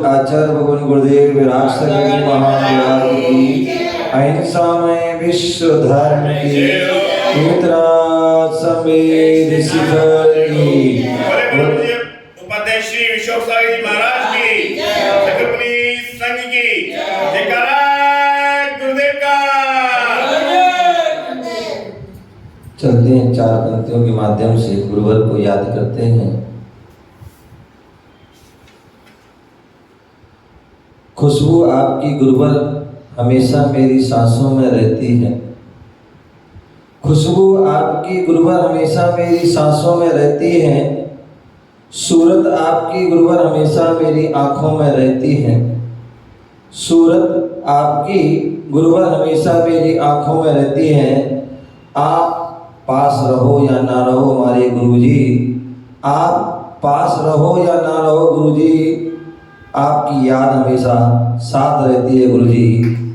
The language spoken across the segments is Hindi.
आचार्य भगवान गुरुदेव विरासत महाराज की अहिंसा में विश्व धर्म की उत्तरा समेत शिखर की उपाध्याय श्री विश्व साई महाराज की सकलपुरी संघ की जयकारा गुरुदेव का। चलते हैं, चार पंक्तियों के माध्यम से गुरुवर को याद करते हैं। खुशबू आपकी गुरुवर हमेशा मेरी सांसों में रहती है। खुशबू आपकी गुरुवर हमेशा मेरी सांसों में रहती है। सूरत आपकी गुरुवर हमेशा मेरी आंखों में रहती है। सूरत आपकी गुरुवर हमेशा मेरी आंखों में रहती है। आप पास रहो या ना रहो हमारे गुरुजी, आप पास रहो या ना रहो गुरुजी, आपकी याद हमेशा साथ रहती है गुरुजी,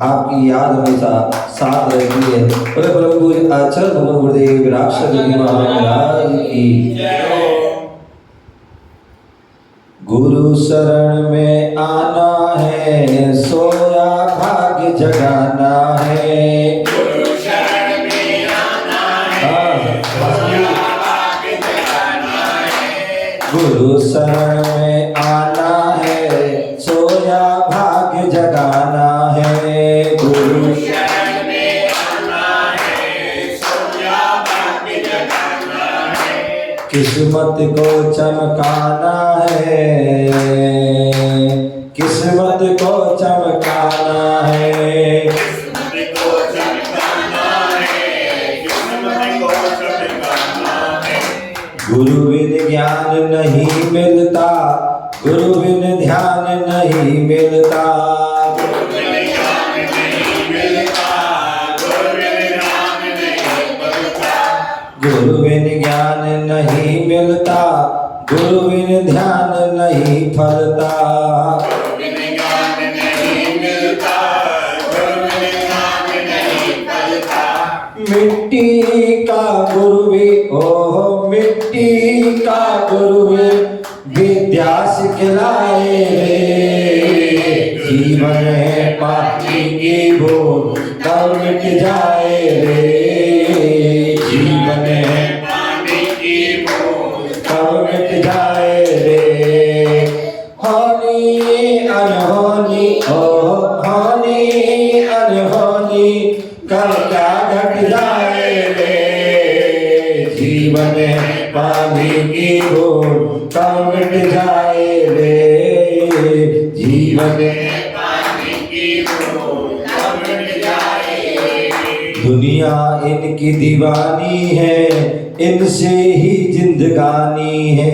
आपकी याद हमेशा साथ रहती है। बोले परम पूज्य आचार्य भगवान गुरुदेव विरासत महाराज की। गुरु शरण में आना है, सोया भाग्य जगाना है। गुरु शरण में आना है, सोया भाग्य जगाना है। गुरु शरण में आना है, सोया भाग्य जगाना है। गुरु शरण में आना है, सोया भाग्य जगाना है। किस्मत को चमकाना है, किस्मत को चमकाना है। किस्मत को चमकाना है, किस्मत को चमकाना है। गुरु बिन ज्ञान नहीं मिलता, गुरु बिन ध्यान नहीं मिलता। गुरु बिन ज्ञान नहीं मिलता, गुरु बिन ध्यान नहीं मिलता। गुरु बिन ज्ञान नहीं मिलता, गुरु बिन ध्यान नहीं फलता। गुरु बिन ज्ञान नहीं मिलता, गुरु बिन ध्यान नहीं फलता। मिट्टी का गुरु भी ओ मिट्टी का गुरु भी विद्या सिखलाए रे। जीवन है पानी की बूंद तब मिट जाए रे। जीवन है पानी की बूंद तब मिट जाए रे। होनी अनहोनी ओ होनी अनहोनी कब क्या घट जाए रे। जीवन है पानी की बूंद तब मिट जाए रे। जीवन है पानी की बूंद तब मिट जाए रे। दुनिया इनकी दीवानी है, इनसे ही जिंदगानी है।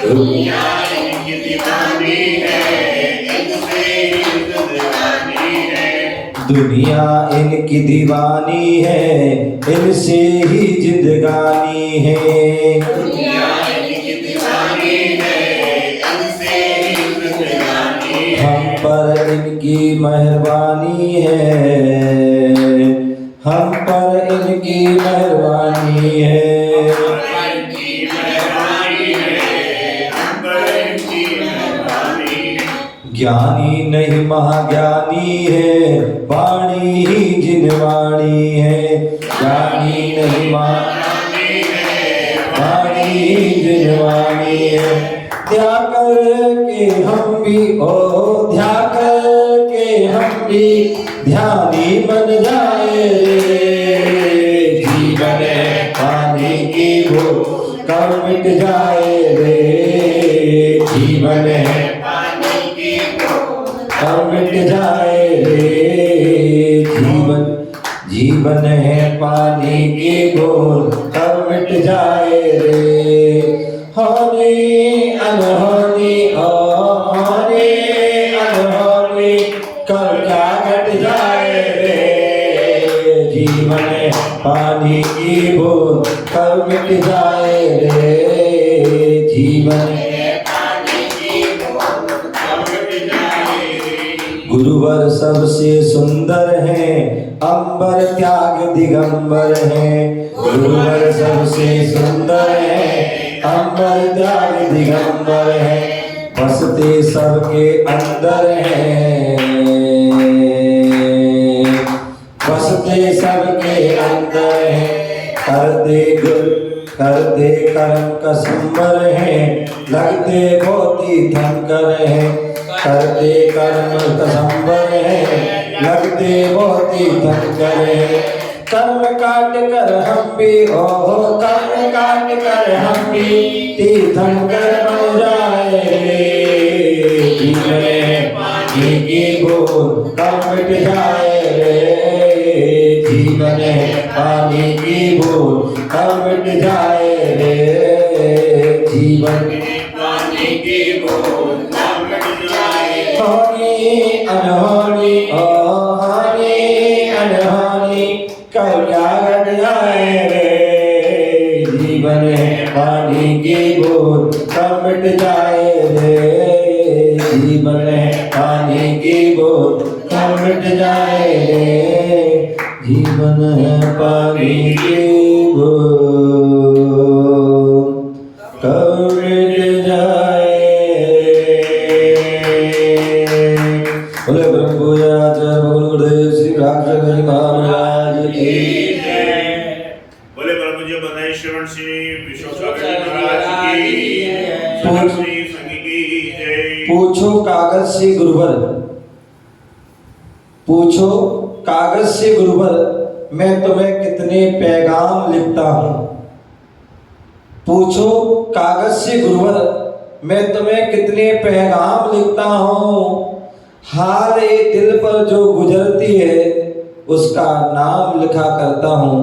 दुनिया इनकी दीवानी है, इनसे ही जिंदगानी है। दुनिया इनकी दीवानी है, इनसे ही जिंदगानी है। दुनिया इनकी दीवानी है, इनसे ही जिंदगानी है। हम पर इनकी मेहरबानी है, हम पर इनकी मेहरबानी है। इनकी मेहरबानी है, हम पर इनकी मेहरबानी है। ज्ञानी नहीं महाज्ञानी है, वाणी ही जिनवाणी है। ज्ञानी नहीं महाज्ञानी है, वाणी ही जिनवाणी है। ध्या करके हम भी ओ ध्या करके हम भी ध्यानी बन जाए रे। जीवन है पानी की बूंद कब मिट जाए रे। जीवन है पानी की बूंद कब मिट जाए रे। जीवन जीवन है पानी की बूंद कब मिट जाए रे। होनी अनहोनी ओ होनी अनहोनी कब क्या घट जाए रे। जीवन है पानी की बूंद कब मिट जाए रे। जीवन है पानी की बूंद तब मिट जाए रे। गुरुवर सबसे सुंदर है, अंबर त्याग दिगंबर है। गुरुवर सबसे सुंदर है, अंबर त्याग दिगंबर है। बसते सबके अंदर हैं, बसते सबके अंदर हैं, करते कर्म कसम्बर हैं, लगते बहुत ही धनकर हैं, करते कर्म कसम्बर हैं, लगते बहुत ही धनकर हैं। कर्म काट कर हम भी ओहो, कर्म काट कर हम भी तीर्थंकर बन जाए, जीवन में पानी की बूंद कब मिट जाए रे, जीवन में पानी की बूंद कब मिट जाए रे, जीवन में पानी की बूंद कब मिट जाए। होनी अनहोनी ओ होनी अनहोनी कब क्या घट जाए रे, जीवन में पानी की बूंद कब मिट जाए रे, जीवन में पानी की बूंद कब मिट जाए रे, जीवन है पानी की बूंद कब मिट जाए। बोले ब्रह्म पूजा आचार्य भगवान गुरुदेव श्री रामचंद्र जी महाराज की। बोले ब्रह्मजी बधाई श्रवण सिंह विश्वसागर महाराज की, श्रवण सिंह संघ की जय। पूछो कागज से गुरुवर, पूछो कागज से गुरुवर, मैं तुम्हें कितने पैगाम लिखता हूँ। पूछो कागज से गुरुवर, मैं तुम्हें कितने पैगाम लिखता हूँ। हाल ए दिल पर जो गुजरती है उसका नाम लिखा करता हूँ,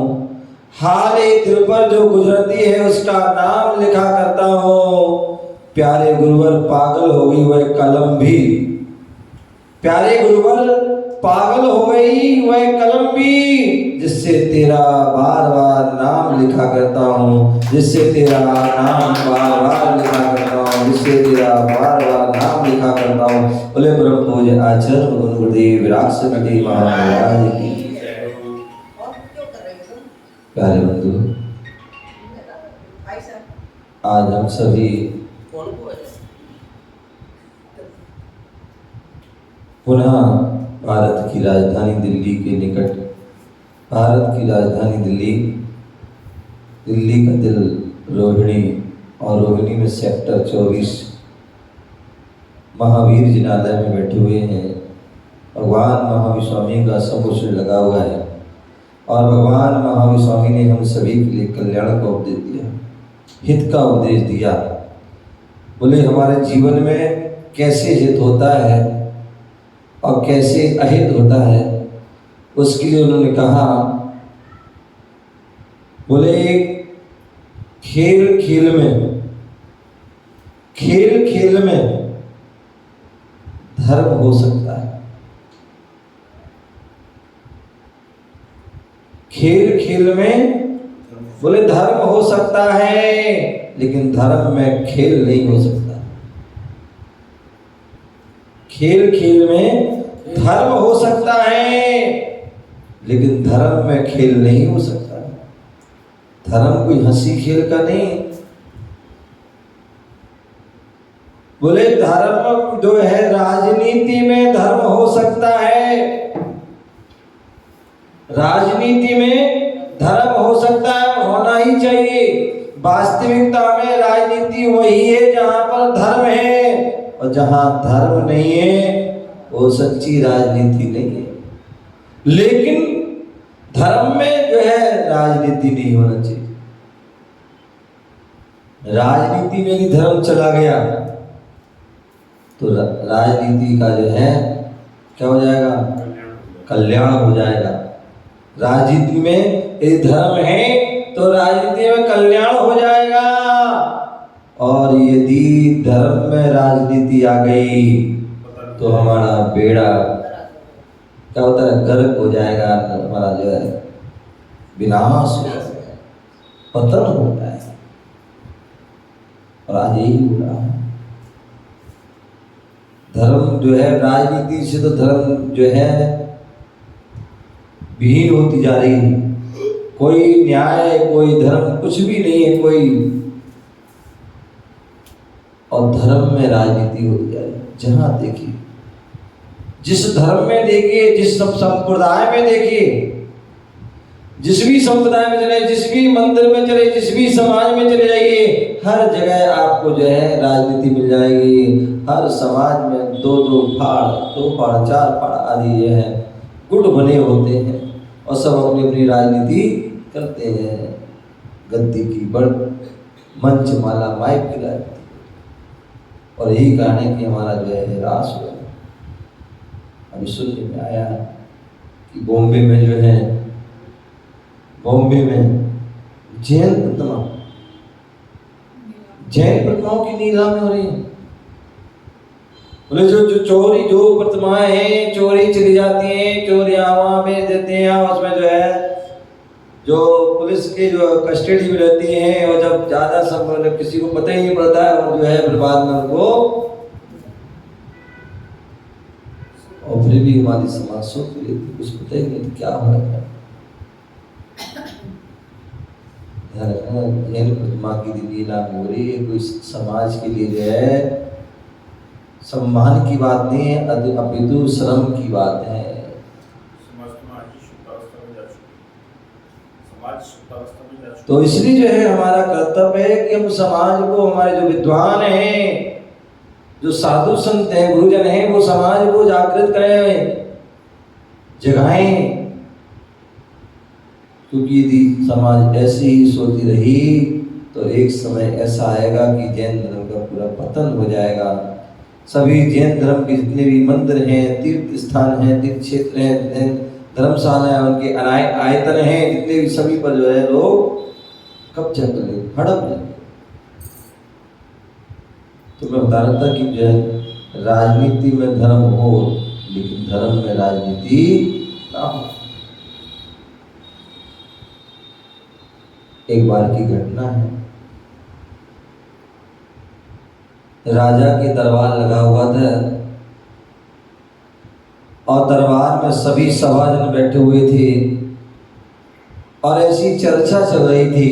हाल ए दिल पर जो गुजरती है उसका नाम लिखा करता हूँ। प्यारे गुरुवर पागल हो गई वह कलम भी, प्यारे गुरुवर पागल हो गई वह कलम भी, जिससे तेरा बार बार नाम लिखा करता हूँ, जिससे तेरा नाम बार बार लिखा करता हूँ, जिससे तेरा बार बार नाम लिखा करता हूँ। बोले ब्रह्म पूज्य आचार्य गुरुदेव विराट महाराज की। प्यारे बंधु, आज हम सभी पुनः भारत की राजधानी दिल्ली के निकट, भारत की राजधानी दिल्ली, दिल्ली का दिल रोहिणी, और रोहिणी में सेक्टर 24 महावीर जिनालय में बैठे हुए हैं। भगवान महावीर स्वामी का समुद्र लगा हुआ है और भगवान महावीर स्वामी ने हम सभी के लिए कल्याण का उपदेश दिया, हित का उपदेश दिया। बोले हमारे जीवन में कैसे हित होता है और कैसे अहित होता है, उसके लिए उन्होंने कहा, बोले खेल खेल में, खेल खेल में धर्म हो सकता है, खेल खेल में बोले धर्म हो सकता है, लेकिन धर्म में खेल नहीं हो सकता। खेल खेल में धर्म हो सकता है, लेकिन धर्म में खेल नहीं हो सकता। धर्म कोई हंसी खेल का नहीं। बोले धर्म जो है राजनीति में धर्म हो सकता है, राजनीति में धर्म हो सकता है, होना ही चाहिए। वास्तविकता में राजनीति वही है जहां पर धर्म है, और जहां धर्म नहीं है वो सच्ची राजनीति नहीं है। लेकिन धर्म में जो है राजनीति नहीं होना चाहिए। राजनीति में भी धर्म चला गया तो राजनीति का जो है क्या हो जाएगा, कल्याण हो जाएगा। राजनीति में यदि धर्म है तो राजनीति में कल्याण हो जाएगा, और यदि धर्म में राजनीति आ गई तो हमारा बेड़ा क्या होता है, गर्क हो जाएगा, हमारा जो है विनाश हो जाएगा, पतन होता है। और आज यही हो रहा है। धर्म जो है राजनीति से तो धर्म जो है विहीन होती जा रही है। कोई न्याय, कोई धर्म कुछ भी नहीं है। कोई और धर्म में राजनीति हो जाए। जहां देखिए, जिस धर्म में देखिए, जिस संप्रदाय में देखिए, जिस भी संप्रदाय में चले, जिस भी मंदिर में चले, जिस भी समाज में चले जाइए, हर जगह आपको जो है राजनीति मिल जाएगी। हर समाज में दो फाड़, चार फाड़ आदि ये है गुट बने होते हैं और सब अपनी अपनी राजनीति करते हैं। गद्दी की बड़ मंच माला माइक की राजनीति, और यही कारण है कि हमारा जो है ह्रास हुआ। अभी सुनने में आया कि बॉम्बे में जो है, बॉम्बे में जैन प्रतिमाओं की नीलामी हो रही है। बोले जो चोरी, जो प्रतिमाएं हैं चोरी चली जाती हैं, चोरियां वहां बेच देते हैं, उसमें जो है जो पुलिस के जो कस्टडी में रहती हैं, और जब ज्यादा सब किसी को पता ही नहीं पड़ता है, और जो है फिर बाद में उनको, और फिर भी हमारी समाज सोच रही थी, कुछ पता ही नहीं क्या हो रहा है। जैन प्रतिमा की नीलामी हो रही है, कोई समाज के लिए जो है सम्मान की बात नहीं है, अपितु श्रम की बात है। तो इसलिए जो है हमारा कर्तव्य है कि हम समाज को, हमारे जो विद्वान हैं, जो साधु संत हैं, गुरुजन हैं, वो समाज को जागृत करें, जगाएं। क्योंकि यदि समाज ऐसी ही सोती रही तो एक समय ऐसा आएगा कि जैन धर्म का पूरा पतन हो जाएगा। सभी जैन धर्म के जितने भी मंदिर हैं, तीर्थ स्थान हैं, तीर्थ क्षेत्र हैं, धर्मशाला है, उनके आयतन हैं, जितने भी सभी पर जो है लोग कब्जा कर ले, हड़प जाए। तो मैं बता रहा था कि जो है राजनीति में धर्म हो, लेकिन धर्म में राजनीति ना हो। एक बार की घटना है, राजा के दरबार लगा हुआ था और दरबार में सभी सभाजन बैठे हुए थे और ऐसी चर्चा चल रही थी।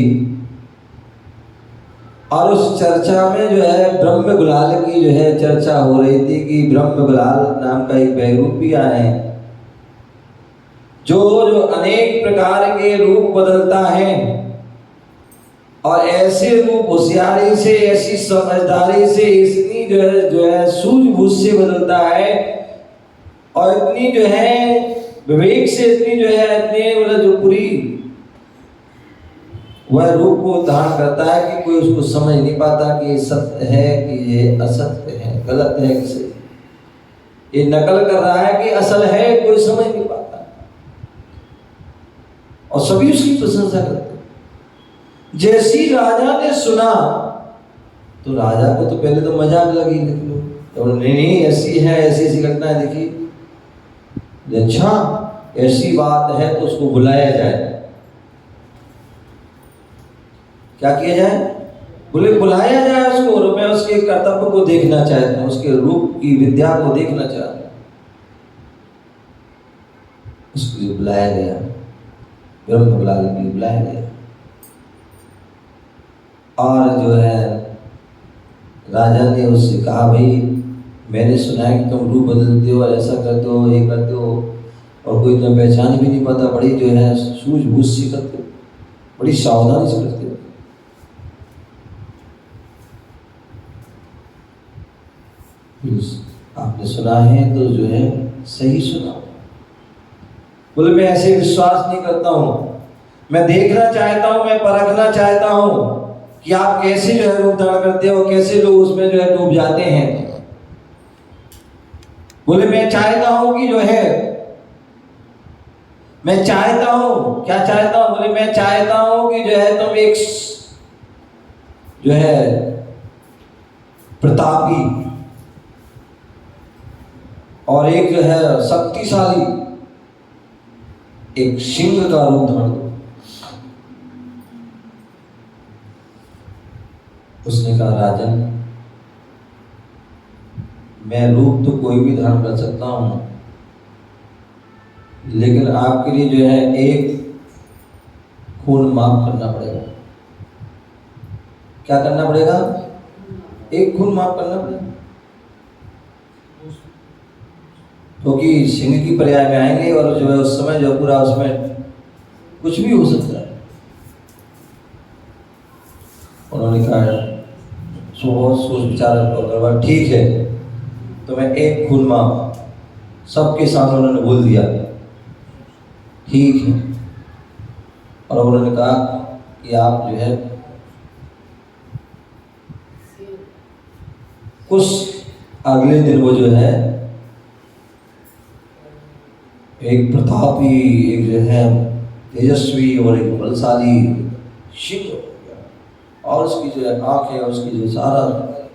और उस चर्चा में जो है ब्रह्म गुलाल की जो है चर्चा हो रही थी कि ब्रह्म गुलाल नाम का एक वैरूपिया है जो अनेक प्रकार के रूप बदलता है, और ऐसे रूप होशियारी से, ऐसी समझदारी से, इतनी जो है सूझबूझ से बदलता है, और इतनी जो है विवेक से, इतनी जो है इतनी मतलब जो पूरी वह रूप को धारण करता है कि कोई उसको समझ नहीं पाता कि ये सत्य है कि ये असत्य है, गलत है कि सही, ये नकल कर रहा है कि असल है, कोई समझ नहीं पाता। और सभी उसकी प्रशंसा करते। जैसी राजा ने सुना तो राजा को तो पहले तो मजाक लगी, तो नहीं ऐसी है, ऐसी घटना है, देखिए अच्छा ऐसी बात है तो उसको बुलाया जाए। क्या किया जाए? बोले बुलाया जाए उसको, और मैं उसके कर्तव्य को देखना चाहता हूँ, उसके रूप की विद्या को देखना चाहता हूँ। उसको बुलाया गया, ब्रह्म गुलाल भी बुलाया गया, और जो है राजा ने उससे कहा, भाई मैंने सुना है कि तुम रूप बदलते हो, ऐसा करते हो, ये करते हो, और कोई तुम्हें पहचान भी नहीं पाता, बड़ी जो है सूझबूझ से करते हो, बड़ी सावधानी से करते हो। आपने सुना है तो जो है सही सुना। बोले मैं ऐसे विश्वास नहीं करता हूँ, मैं देखना चाहता हूँ, मैं परखना चाहता हूँ कि आप कैसे जो है रूप धारण करते हो, कैसे लोग उसमें जो है डूब जाते हैं। बोले मैं चाहता हूँ कि जो है, मैं चाहता हूँ, क्या चाहता हूँ? बोले मैं चाहता हूँ कि जो है तुम एक जो है प्रतापी और एक जो है शक्तिशाली एक सिंह का रूप धारण करो। उसने कहा राजन, मैं रूप तो कोई भी धारण कर सकता हूं, लेकिन आपके लिए जो है एक खून माफ करना पड़ेगा। क्या करना पड़ेगा? एक खून माफ करना पड़ेगा, क्योंकि सिंह की पर्याय में आएंगे और जो है उस समय जो पूरा उसमें कुछ भी हो सकता है। उन्होंने कहा बहुत सोच विचार कर, ठीक है तो मैं एक खून माफ, सबके सामने उन्होंने बोल दिया ठीक है। और उन्होंने कहा कि आप जो है कुछ अगले दिन वो जो है एक प्रतापी, एक जो है तेजस्वी और एक बलशाली सिंह हो गया, और उसकी जो है आंखें और उसकी जो सारा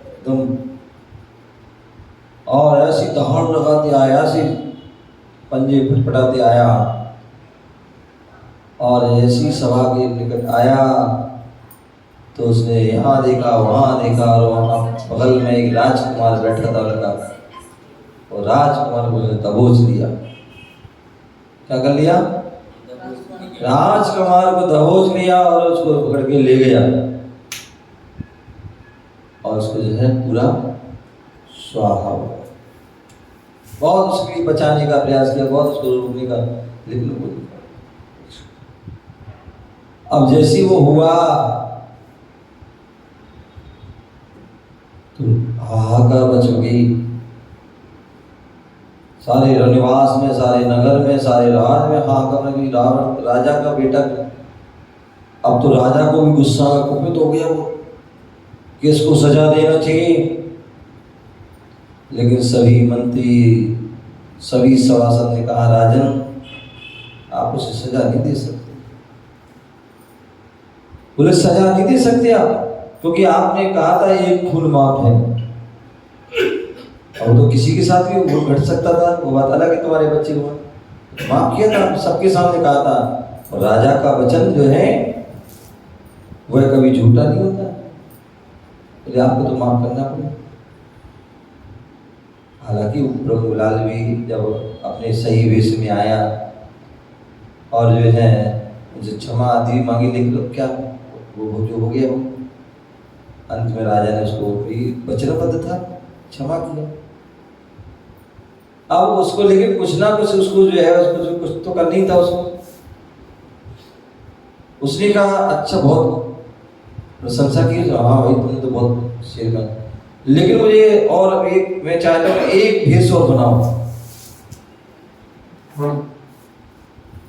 एकदम, और ऐसी दहाड़ लगाते आया, ऐसे पंजे फटफटाते आया, और ऐसी सभा के निकट आया तो उसने यहाँ देखा वहाँ देखा, और वहाँ बगल में एक राजकुमार बैठा था लगा, और राजकुमार को उसने दबोच लिया। क्या कर लिया? राजकुमार को दबोच लिया और उसको पकड़ के ले गया, और उसको जो है पूरा स्वाहा हो गया। बहुत उसके लिए बचाने का प्रयास किया, बहुत उसको रोकने का, लेकिन वो अब जैसी वो हुआ तो हाहाकार मच गई सारे रनिवास में, सारे नगर में, सारे राज में हाहाकार मच गई। राजा का बेटा, अब तो राजा को भी गुस्सा कुपित हो गया वो कि इसको सजा देना चाहिए, लेकिन सभी मंत्री, सभी सभासद ने कहा राजन आप उसे सजा नहीं दे सकते। बोले सजा नहीं दे सकते आप, क्योंकि आपने कहा था एक खून माफ है, और तो किसी के साथ भी वो घट सकता था, वो बात अलग है, तुम्हारे बच्चे को माफ किया था, सबके सामने कहा था। और राजा का वचन जो है वह कभी झूठा नहीं होता, इसलिए आपको तो माफ करना पड़ेगा। हालांकि ब्रह्मलाल भी जब अपने सही वेश में आया और जो है उनसे क्षमा आदि मांगी, लेकिन क्या वो जो हो गया वो अंत में राजा ने उसको भी वचनबद्ध था, क्षमा किया। अब उसको लेकिन कुछ ना कुछ उसको जो है उसको कुछ तो करना ही था उसको। उसने कहा अच्छा, बहुत प्रशंसा की, हाँ भाई तुमने तो बहुत शेर का, लेकिन मुझे और एक मैं चाहता हूँ एक भेष और बनाओ।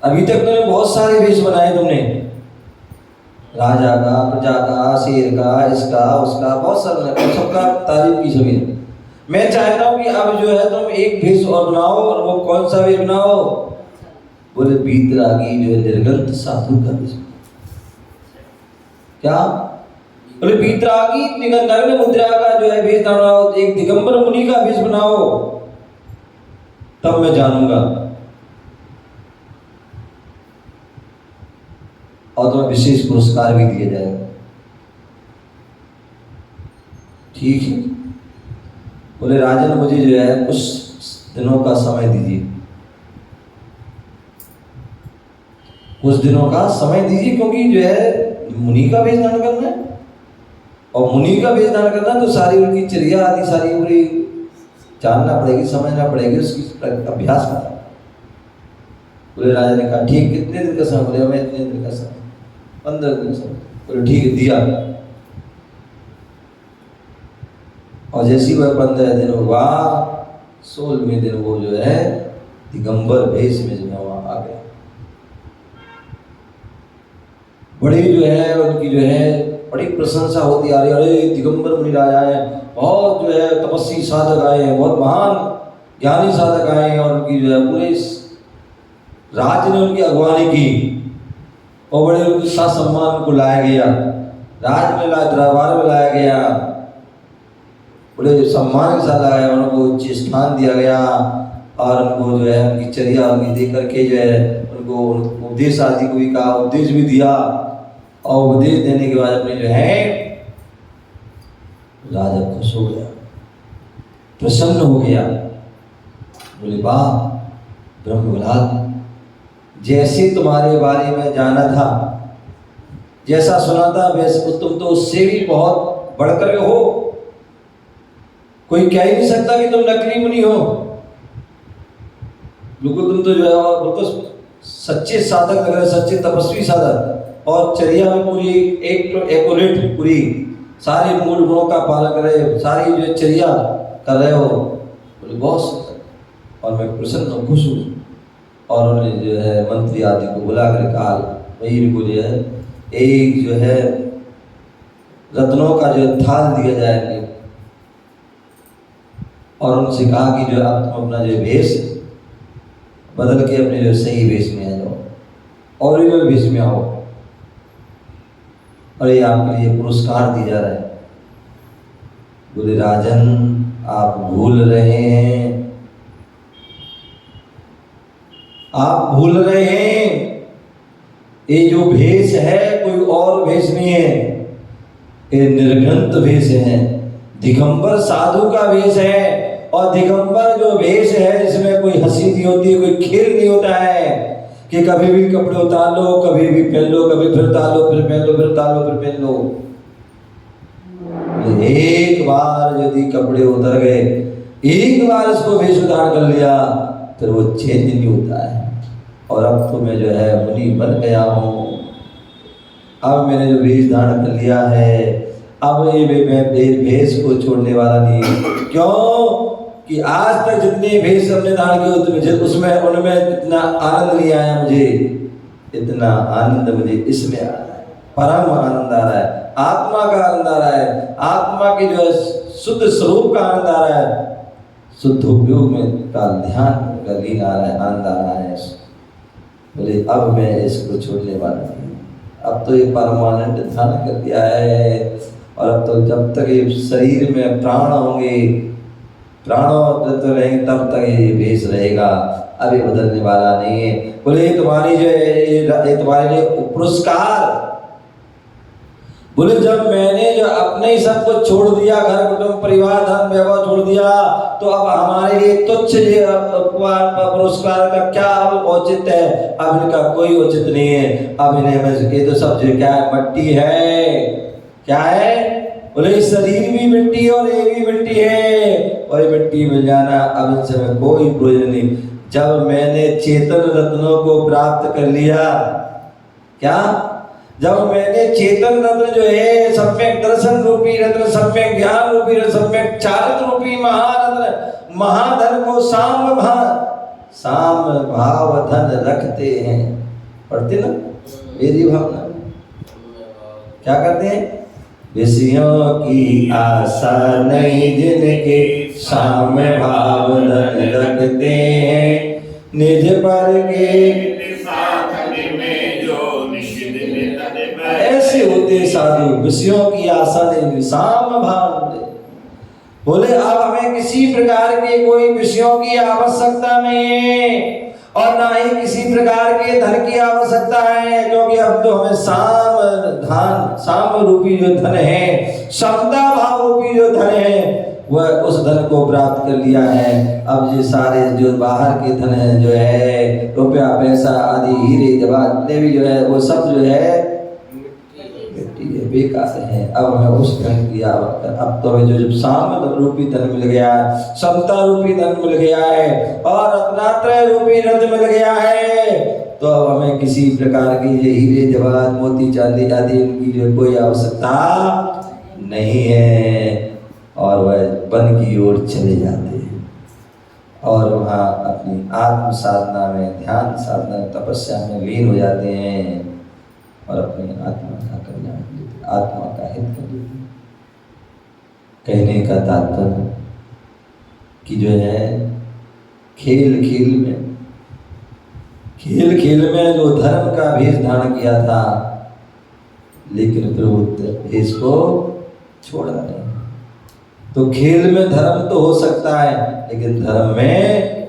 अभी तक तुमने बहुत सारे भेष बनाए, तुमने राजा का, प्रजा का, शेर का, इसका उसका बहुत सारा, सबका तारीफ की सभी ने। मैं चाहता हूँ कि अब जो है तुम एक भेष और बनाओ, और वो कौन सा भेष बनाओ? बोले बीतरागी जो है निर्गंत साधु का भेष। क्या? बोले बीतरागी नग्न मुद्रा का जो है भेष बनाओ, एक दिगंबर मुनि का भेष बनाओ, तब मैं जानूंगा, और तुम्हें विशेष पुरस्कार भी दिया जाएगा। ठीक है। बोले राजन मुझे जो है कुछ दिनों का समय दीजिए, कुछ दिनों का समय दीजिए, क्योंकि जो है मुनि का वेश धारण करना है, और मुनि का वेश धारण करना तो सारी उनकी चर्या आदि सारी पूरी जानना पड़ेगी, समझना पड़ेगी, उसकी अभ्यास करना। बोले राजा ने कहा ठीक, कितने दिन का समय? बोले मैं इतने दिन का समय, 15 दिन का समय। बोले ठीक है, दिया। और जैसी वह 15 दिन हुआ, 16वें दिन वो जो है दिगंबर भेष में जो है वहां आ गया। बड़ी जो है उनकी जो है बड़ी प्रशंसा होती आ रही है, अरे दिगंबर मुनि राजा है, बहुत जो है तपस्वी साधक आए हैं, बहुत महान ज्ञानी साधक आए हैं, और उनकी जो है पूरे राज्य ने उनकी अगवानी की, और बड़े उनके साथ सम्मान उनको लाया गया, राज में लाया, दरबार में लाया गया, बड़े सम्मान के साथ लाया, उनको उच्च स्थान दिया गया, और उनको जो है उनकी चर्या उनकी देख करके जो है उनको उपदेश आदि को भी कहा, उपदेश भी दिया, और उपदेश देने के बाद अपने जो है राजा खुश हो गया, प्रसन्न हो गया। बोले वाह ब्रह्मलाल, जैसे तुम्हारे बारे में जाना था, जैसा सुना था, वैसे तुम तो उससे भी बहुत बढ़कर हो, कोई कह ही नहीं सकता कि तुम नकली मुनि हो। बिल्कुल तुम तो जो है बिल्कुल सच्चे साधक लग रहे, सच्चे तपस्वी साधक, और चर्या में पूरी एक्यूरेट पूरी सारे मूल गुणों का पालन कर रहे हो, सारी जो चर्या कर रहे हो। बोले बहुत सुंदर, और मैं प्रसन्न हूँ, खुश हूँ। और उन्होंने जो है मंत्री आदि को बुला कर कहा, भाई इनको जो है एक जो है रत्नों का जो थाल दिया जाएंगे, और उनसे कहा कि जो अब तुम अपना जो भेष बदल के अपने जो सही भेष में आ जाओ, ओरिजिनल भेष में आओ, और ये आपके लिए पुरस्कार दिया जा रहा है। बोले राजन आप भूल रहे हैं, आप भूल रहे हैं, ये जो भेष है कोई और भेष नहीं है, ये निर्घंत भेष है, दिगंबर साधु का भेष है। और दिगंबर जो भेष है जिसमें कोई हंसी नहीं होती है, कोई खेल नहीं होता है कि कभी भी कपड़े उतार लो, कभी भी पहन लो, कभी फिर उतार लो, फिर पहन लो, फिर उतार लो, फिर पहन लो। एक बार यदि कपड़े उतर गए, एक बार इसको भेष धारण कर लिया, फिर वो चेंज नहीं होता है। और अब तो मैं जो है मुनि बन गया हूँ, अब मैंने जो भेष धारण कर लिया है, अब ये मैं भेष को छोड़ने वाला नहीं। क्यों कि आज तक जितने भेष हमने धारण किए उसमें उनमें इतना आनंद नहीं आया मुझे, इतना आनंद मुझे इसमें आ रहा है, परम आनंद आ रहा है, आत्मा का आनंद आ रहा है, आत्मा की जो है शुद्ध स्वरूप का आनंद आ रहा है, शुद्ध उपयोग में का ध्यान का लीन आ रहा है, आनंद आ रहा है। बोले अब मैं इसको छोड़ने वाला नहीं, अब तो ये परमानंद धारण कर दिया है, और अब तो जब तक ये शरीर में प्राण होंगे, प्राणों जब तक रहेंगे तब तक ये भेष रहेगा, अब ये बदलने वाला नहीं है। बोले तुम्हारी जो ये तुम्हारे लिए पुरस्कार। बोले जब मैंने जो अपने ही सब कुछ छोड़ दिया, घर कुटुंब परिवार धन वैभव छोड़ दिया, तो अब हमारे लिए तुच्छ पुरस्कार का क्या औचित्य है? अब इनका कोई औचित्य नहीं है। अब इन्हें ये तो सब जो क्या है, मट्टी है। क्या है? बोले शरीर भी मिट्टी और ये भी मिट्टी है, और ये मिट्टी मिल जाना अब इनसे में कोई प्रयोजन नहीं। जब मैंने चेतन रत्नों को प्राप्त कर लिया, क्या? जब मैंने चेतन रत्न जो है सम्यक दर्शन रूपी रत्न, सम्यक ज्ञान रूपी रत्न, सम्यक चारित्र रूपी महारत्न महाधन को साम भाव धन रखते हैं। पढ़ते ना मेरी भावना, क्या करते हैं? विषयों की आशा नहीं जिनके साम्य भाव धन रखते हैं, निज पर के ऐसे होते साधु, विषयों की आशा नहीं, साम भाव। बोले अब हमें किसी प्रकार के कोई विषयों की आवश्यकता नहीं है, और ना ही किसी प्रकार के धन की आवश्यकता है, क्योंकि अब तो हमें साम रूपी जो धन है, समता भाव रूपी जो धन है, वह उस धन को प्राप्त कर लिया है। अब ये सारे जो बाहर के धन है, जो है रुपया पैसा आदि हीरे जवाहर जितने भी जो है, वो सब जो है बेकार है। अब हमें उस धन की आवश्यकता, अब तो हमें जो साम रूपी धन मिल गया है, समता रूपी धन मिल गया है, और रत्नात्रय रूपी रत्न मिल गया है, तो अब हमें किसी प्रकार की ये हीरे जवाहर मोती चांदी आदि इनकी जो कोई आवश्यकता नहीं है। और वह वन की ओर चले जाते हैं, और वहाँ अपनी आत्म साधना में, ध्यान साधना में, तपस्या में लीन हो जाते हैं, और अपनी आत्मा का कल्याण, आत्मा का हित कर देते हैं। कहने का तात्पर्य कि जो है खेल खेल में जो धर्म का भेष धारण किया था, लेकिन फिर वो भेष को छोड़ा नहीं। तो खेल में धर्म तो हो सकता है, लेकिन धर्म में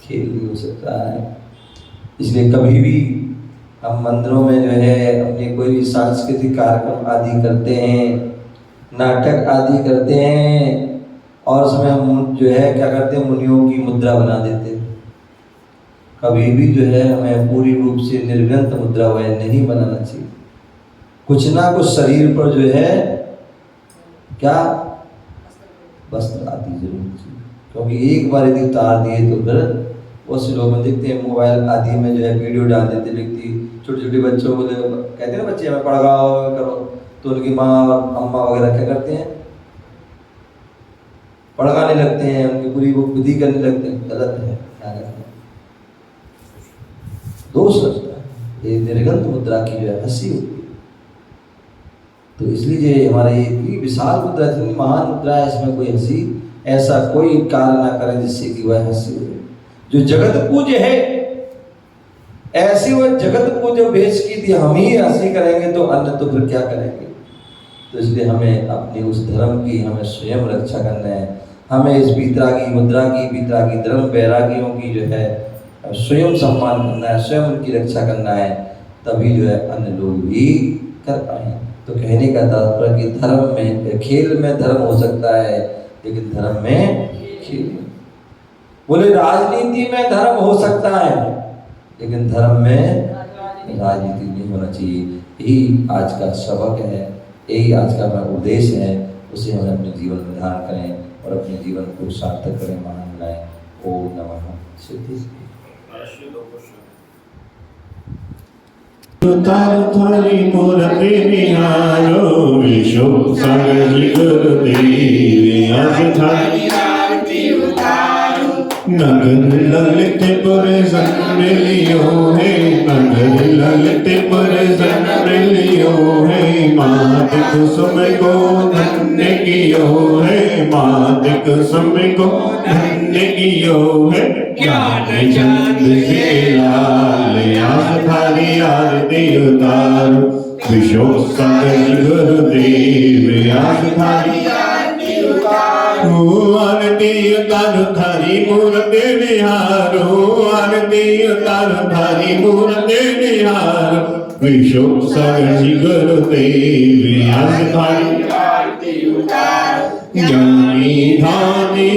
खेल नहीं हो सकता है। इसलिए कभी भी हम मंदिरों में जो है अपने कोई भी सांस्कृतिक कार्यक्रम आदि करते हैं, नाटक आदि करते हैं, और उसमें हम जो है क्या करते हैं, मुनियों की मुद्रा बना देते हैं। कभी भी जो है हमें पूरी रूप से निर्गंत मुद्रा वह नहीं बनाना चाहिए। कुछ ना कुछ शरीर पर जो है क्या वस्त्र आदि जरूर चाहिए, क्योंकि एक बार यदि उतार दिए तो फिर बहुत से लोग देखते हैं मोबाइल आदि में जो है वीडियो डाल देते व्यक्ति, छोटे छोटे बच्चों को कहते हैं ना बच्चे हमें पढ़ाओ करो, तो उनकी माँ और अम्मा वगैरह क्या करते हैं, पढ़ाने लगते हैं, उनकी पूरी वो विधि करने लगते हैं। गलत है, क्या करते हैं, दोष लगता है। ये निर्गंत मुद्रा की जो है हंसी होती है। तो इसलिए जो हमारे ये विशाल मुद्रा इतनी महान मुद्रा है, इसमें कोई हंसी ऐसा कोई कार्य ना करें जिससे कि वह हंसी हो। जो जगत पूज्य है ऐसी वह जगत पूज्य भेष की थी, हम ही हंसी करेंगे तो अन्य तो फिर क्या करेंगे। तो इसलिए हमें अपने उस धर्म की हमें स्वयं रक्षा करना है। हमें इस वीतरागी मुद्रा की, वीतरागी धर्म वैरागियों की जो है स्वयं सम्मान करना है, स्वयं उनकी रक्षा करना है, तभी जो है अन्य लोग भी कर पाए। तो कहने का तात्पर्य कि धर्म में, खेल में धर्म हो सकता है लेकिन धर्म में खेल नहीं। बोले राजनीति में धर्म हो सकता है लेकिन धर्म में राजनीति नहीं होना चाहिए। यही आज का सबक है, यही आज का हमारा उद्देश्य है। उसे हमें अपने जीवन में धारण करें और अपने जीवन को सार्थक करें, महान बनाएं। ओम नमः सिद्धि। थारी मूर्ति निहारो विशो सागर गुरुदेव आज थारी आरती उतारो। नगर ललित पुर लियो है, नगर ललित पुर लियो है। मात कुसुम को धन्य कियो है, मात कुसुम को धन्य कियो है। ज्ञान चंद से लाल आज थारी आरती उतारो। विशो सागर गुरुदेव आज थारी आरती उतारो। आरती उतारो थारी मूर्ति निहारो, आरती उतारो थारी मूर्ति निहारो। विशो सागर गुरुदेव आज थारी आरती उतारो। ज्ञानी धानी